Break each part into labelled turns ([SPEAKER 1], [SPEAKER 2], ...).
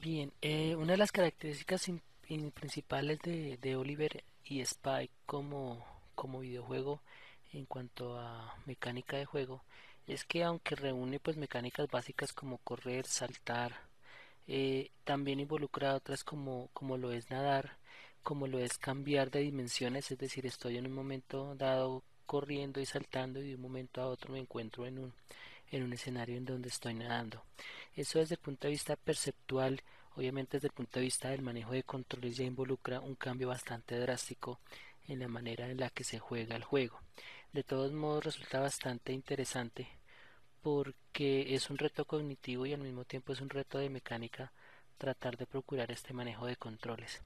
[SPEAKER 1] Bien, una de las características principales de Oliver y Spike como videojuego en cuanto a mecánica de juego es que aunque reúne pues mecánicas básicas como correr, saltar, también involucra otras como lo es nadar, como lo es cambiar de dimensiones, es decir, estoy en un momento dado corriendo y saltando y de un momento a otro me encuentro en un escenario en donde estoy nadando. Eso desde el punto de vista perceptual, obviamente desde el punto de vista del manejo de controles ya involucra un cambio bastante drástico en la manera en la que se juega el juego. De todos modos resulta bastante interesante porque es un reto cognitivo y al mismo tiempo es un reto de mecánica tratar de procurar este manejo de controles.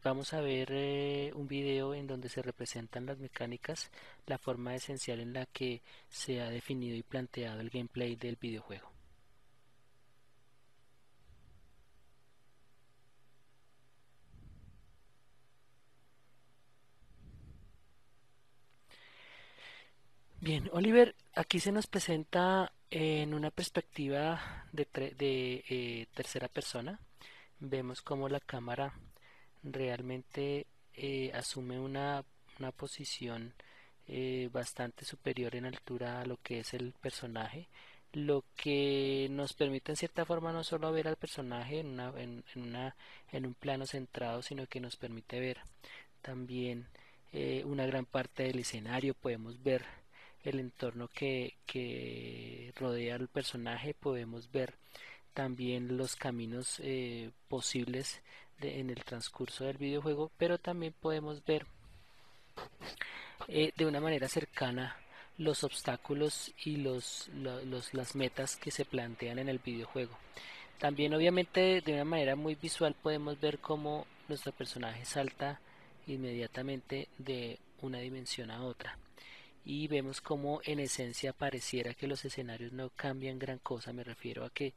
[SPEAKER 1] Vamos a ver un video en donde se representan las mecánicas, la forma esencial en la que se ha definido y planteado el gameplay del videojuego. Bien, Oliver, aquí se nos presenta en una perspectiva de tercera persona. Vemos cómo la cámara realmente asume una posición bastante superior en altura a lo que es el personaje, lo que nos permite en cierta forma no solo ver al personaje en un plano centrado, sino que nos permite ver también una gran parte del escenario, podemos ver el entorno que rodea al personaje, podemos ver también los caminos posibles en el transcurso del videojuego, pero también podemos ver de una manera cercana los obstáculos y las metas que se plantean en el videojuego. También obviamente de una manera muy visual podemos ver cómo nuestro personaje salta inmediatamente de una dimensión a otra y vemos como en esencia pareciera que los escenarios no cambian gran cosa. Me refiero a que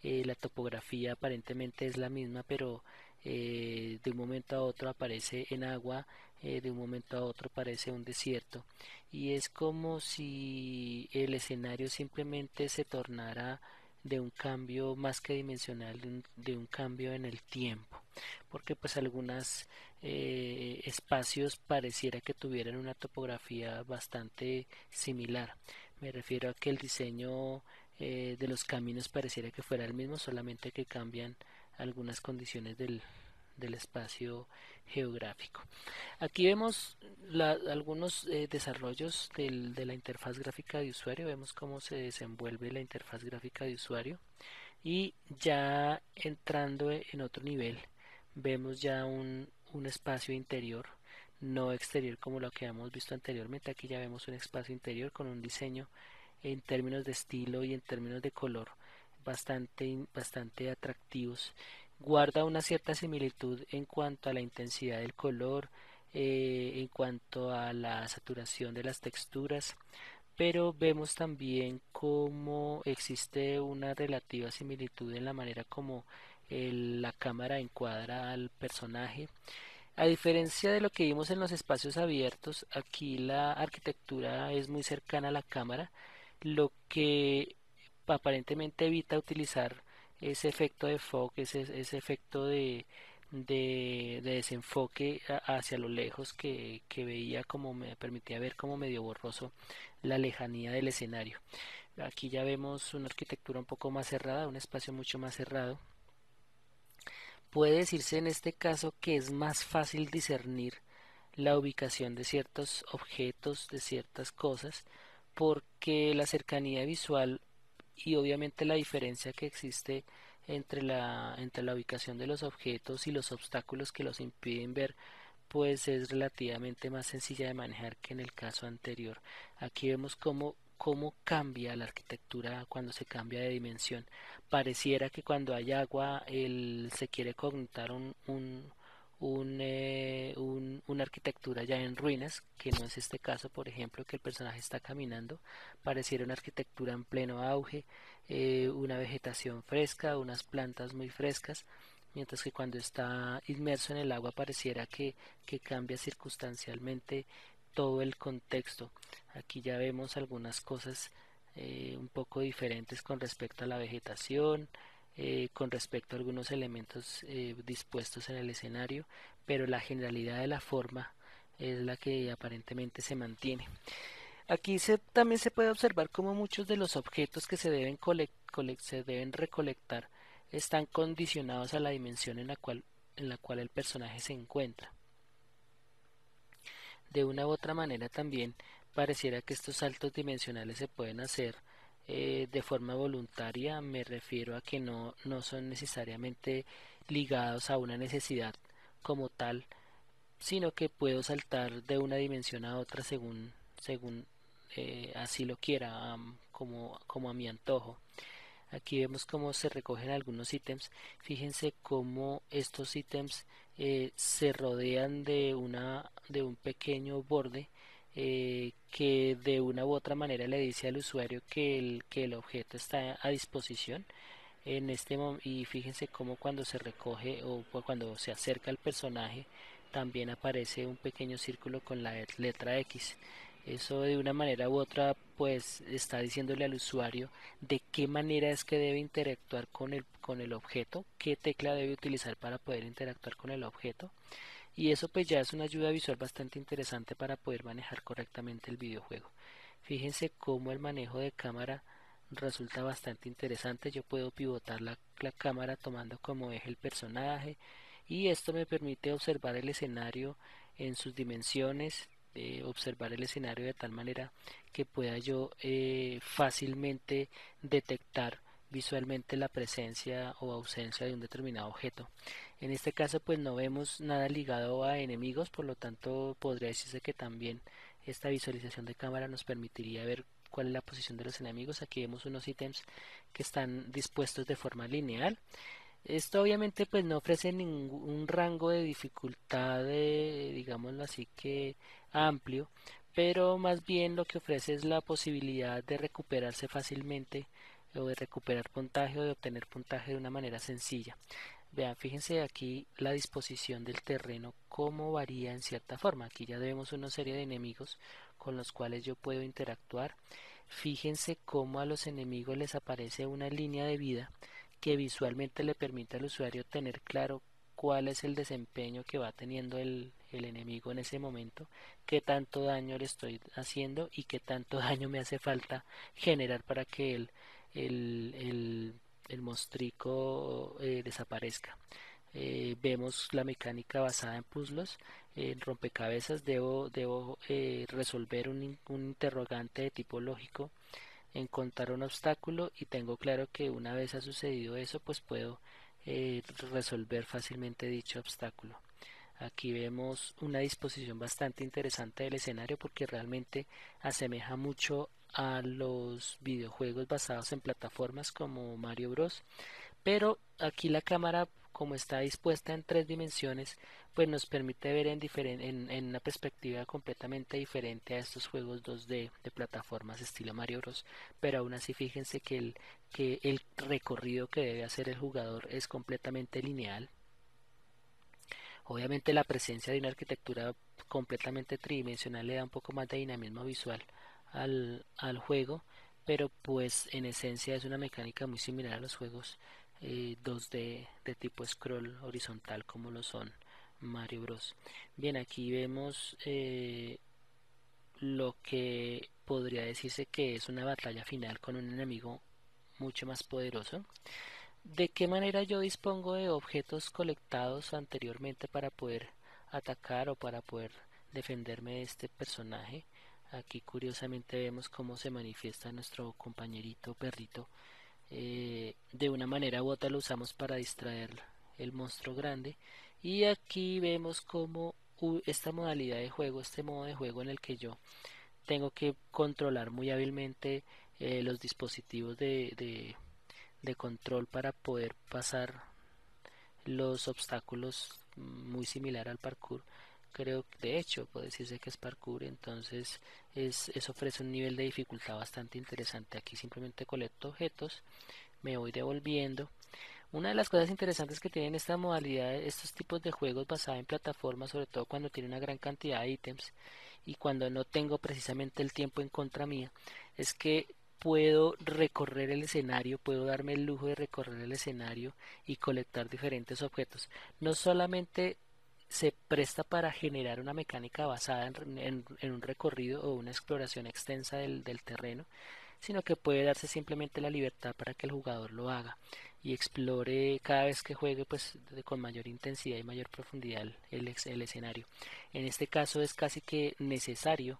[SPEAKER 1] la topografía aparentemente es la misma, pero de un momento a otro aparece en agua, de un momento a otro aparece un desierto, y es como si el escenario simplemente se tornara de un cambio más que dimensional, de un cambio en el tiempo, porque pues algunos espacios pareciera que tuvieran una topografía bastante similar. Me refiero a que el diseño de los caminos pareciera que fuera el mismo, solamente que cambian algunas condiciones del espacio geográfico. Aquí vemos algunos desarrollos de la interfaz gráfica de usuario, vemos cómo se desenvuelve la interfaz gráfica de usuario y ya entrando en otro nivel vemos ya un espacio interior, no exterior como lo que hemos visto anteriormente. Aquí ya vemos un espacio interior con un diseño en términos de estilo y en términos de color bastante atractivos. Guarda una cierta similitud en cuanto a la intensidad del color, en cuanto a la saturación de las texturas, pero vemos también cómo existe una relativa similitud en la manera como la cámara encuadra al personaje. A diferencia de lo que vimos en los espacios abiertos, aquí la arquitectura es muy cercana a la cámara, lo que aparentemente evita utilizar ese efecto de fog, ese efecto de desenfoque hacia lo lejos que veía, como me permitía ver como medio borroso la lejanía del escenario. Aquí ya vemos una arquitectura un poco más cerrada, un espacio mucho más cerrado. Puede decirse en este caso que es más fácil discernir la ubicación de ciertos objetos, de ciertas cosas, porque la cercanía visual y obviamente la diferencia que existe entre la ubicación de los objetos y los obstáculos que los impiden ver, pues es relativamente más sencilla de manejar que en el caso anterior. Aquí vemos cómo cambia la arquitectura cuando se cambia de dimensión. Pareciera que cuando hay agua se quiere contar una arquitectura ya en ruinas, que no es este caso. Por ejemplo, que el personaje está caminando, pareciera una arquitectura en pleno auge, una vegetación fresca, unas plantas muy frescas, mientras que cuando está inmerso en el agua pareciera que cambia circunstancialmente todo el contexto. Aquí ya vemos algunas cosas un poco diferentes con respecto a la vegetación, con respecto a algunos elementos dispuestos en el escenario, pero la generalidad de la forma es la que aparentemente se mantiene. Aquí también se puede observar cómo muchos de los objetos que se deben recolectar están condicionados a la dimensión en la cual el personaje se encuentra. De una u otra manera también pareciera que estos saltos dimensionales se pueden hacer de forma voluntaria. Me refiero a que no son necesariamente ligados a una necesidad como tal, sino que puedo saltar de una dimensión a otra según así lo quiera, como a mi antojo. Aquí vemos cómo se recogen algunos ítems. Fíjense cómo estos ítems se rodean de un pequeño borde que de una u otra manera le dice al usuario que el objeto está a disposición y fíjense cómo cuando se recoge o cuando se acerca al personaje también aparece un pequeño círculo con la letra X. Eso de una manera u otra pues está diciéndole al usuario de qué manera es que debe interactuar con el objeto, qué tecla debe utilizar para poder interactuar con el objeto. Y eso pues ya es una ayuda visual bastante interesante para poder manejar correctamente el videojuego. Fíjense cómo el manejo de cámara resulta bastante interesante. Yo puedo pivotar la cámara tomando como eje el personaje y esto me permite observar el escenario en sus dimensiones, observar el escenario de tal manera que pueda yo fácilmente detectar visualmente la presencia o ausencia de un determinado objeto. En este caso pues no vemos nada ligado a enemigos, por lo tanto podría decirse que también esta visualización de cámara nos permitiría ver cuál es la posición de los enemigos. Aquí vemos unos ítems que están dispuestos de forma lineal. Esto obviamente pues no ofrece ningún rango de dificultad, digámoslo así, que amplio, pero más bien lo que ofrece es la posibilidad de recuperarse fácilmente o de recuperar puntaje o de obtener puntaje de una manera sencilla. Vean, fíjense aquí la disposición del terreno, cómo varía en cierta forma. Aquí ya vemos una serie de enemigos con los cuales yo puedo interactuar. Fíjense cómo a los enemigos les aparece una línea de vida que visualmente le permite al usuario tener claro cuál es el desempeño que va teniendo el enemigo en ese momento, qué tanto daño le estoy haciendo y qué tanto daño me hace falta generar para que el, el, el mostrico desaparezca. Vemos la mecánica basada en puzzles, en rompecabezas. Debo resolver un interrogante de tipo lógico, encontrar un obstáculo y tengo claro que una vez ha sucedido eso pues puedo resolver fácilmente dicho obstáculo. Aquí vemos una disposición bastante interesante del escenario porque realmente asemeja mucho a los videojuegos basados en plataformas como Mario Bros. Pero aquí la cámara, como está dispuesta en tres dimensiones, pues nos permite ver en una perspectiva completamente diferente a estos juegos 2D de plataformas estilo Mario Bros. Pero aún así fíjense que el recorrido que debe hacer el jugador es completamente lineal. Obviamente la presencia de una arquitectura completamente tridimensional le da un poco más de dinamismo visual al juego, pero pues en esencia es una mecánica muy similar a los juegos 2D de tipo scroll horizontal como lo son Mario Bros. Bien, aquí vemos lo que podría decirse que es una batalla final con un enemigo mucho más poderoso. ¿De qué manera yo dispongo de objetos colectados anteriormente para poder atacar o para poder defenderme de este personaje? Aquí curiosamente vemos cómo se manifiesta nuestro compañerito perrito. De una manera u otra lo usamos para distraer el monstruo grande. Y aquí vemos cómo esta modalidad de juego, este modo de juego en el que yo tengo que controlar muy hábilmente los dispositivos de control para poder pasar los obstáculos, muy similar al parkour. Creo que de hecho puede decirse que es parkour, entonces eso ofrece un nivel de dificultad bastante interesante. Aquí simplemente colecto objetos, me voy devolviendo. Una de las cosas interesantes que tienen esta modalidad, estos tipos de juegos basados en plataformas, sobre todo cuando tiene una gran cantidad de ítems y cuando no tengo precisamente el tiempo en contra mía, es que puedo recorrer el escenario, puedo darme el lujo de recorrer el escenario y colectar diferentes objetos. No solamente se presta para generar una mecánica basada en un recorrido o una exploración extensa del terreno, sino que puede darse simplemente la libertad para que el jugador lo haga y explore cada vez que juegue pues con mayor intensidad y mayor profundidad el escenario. En este caso es casi que necesario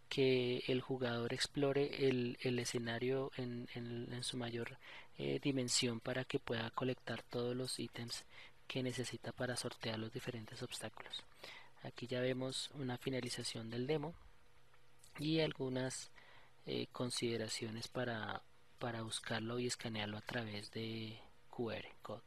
[SPEAKER 1] que el jugador explore el escenario en su mayor dimensión para que pueda colectar todos los ítems que necesita para sortear los diferentes obstáculos. Aquí ya vemos una finalización del demo y algunas consideraciones para buscarlo y escanearlo a través de QR Code.